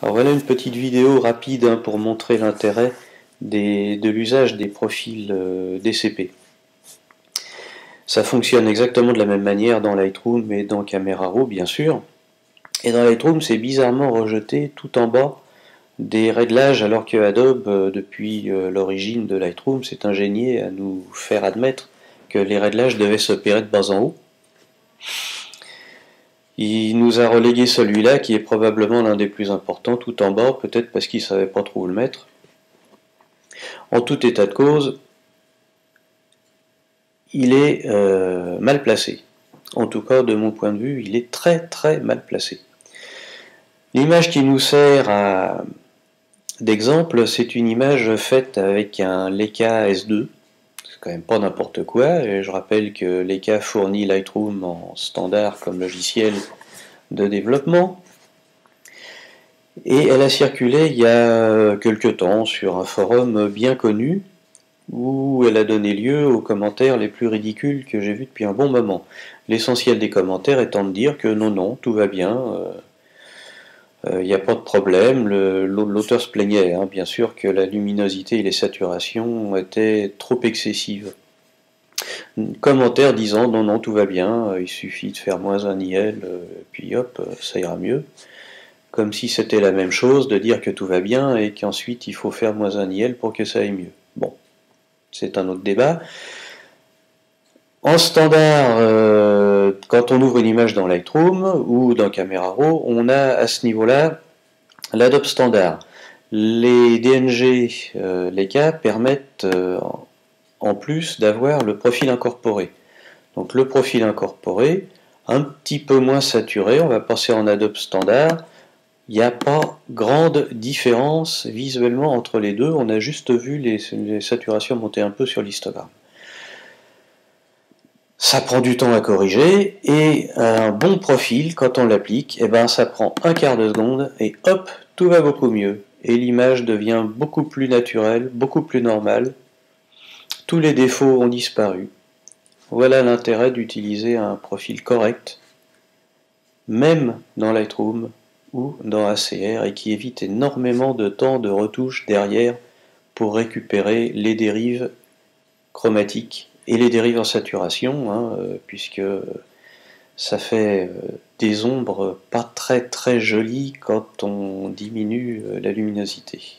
Alors voilà une petite vidéo rapide pour montrer l'intérêt de l'usage des profils DCP. Ça fonctionne exactement de la même manière dans Lightroom et dans Camera Raw bien sûr. Et dans Lightroom c'est bizarrement rejeté tout en bas des réglages alors que Adobe depuis l'origine de Lightroom s'est ingénié à nous faire admettre que les réglages devaient s'opérer de bas en haut. Il nous a relégué celui-là qui est probablement l'un des plus importants tout en bas, peut-être parce qu'il ne savait pas trop où le mettre. En tout état de cause, il est mal placé. En tout cas, de mon point de vue, il est très très mal placé. L'image qui nous sert d'exemple, c'est une image faite avec un Leica S2. C'est quand même pas n'importe quoi. Et je rappelle que Leica fournit Lightroom en standard comme logiciel de développement. Et elle a circulé il y a quelque temps sur un forum bien connu où elle a donné lieu aux commentaires les plus ridicules que j'ai vus depuis un bon moment. L'essentiel des commentaires étant de dire que non, tout va bien, il n'y a pas de problème. L'auteur se plaignait, bien sûr, que la luminosité et les saturations étaient trop excessives. Commentaire disant non, tout va bien, il suffit de faire moins un IL, puis hop, ça ira mieux. Comme si c'était la même chose de dire que tout va bien et qu'ensuite il faut faire moins un IL pour que ça aille mieux. Bon, c'est un autre débat. En standard, quand on ouvre une image dans Lightroom ou dans Camera Raw, on a à ce niveau-là l'Adobe Standard. Les DNG Leica permettent en plus d'avoir le profil incorporé. Donc le profil incorporé, un petit peu moins saturé, on va passer en Adobe Standard. Il n'y a pas grande différence visuellement entre les deux, on a juste vu les saturations monter un peu sur l'histogramme. Ça prend du temps à corriger, et un bon profil, quand on l'applique, ça prend un quart de seconde, et hop, tout va beaucoup mieux. Et l'image devient beaucoup plus naturelle, beaucoup plus normale. Tous les défauts ont disparu. Voilà l'intérêt d'utiliser un profil correct, même dans Lightroom ou dans ACR, et qui évite énormément de temps de retouche derrière pour récupérer les dérives chromatiques et les dérives en saturation, puisque ça fait des ombres pas très très jolies quand on diminue la luminosité.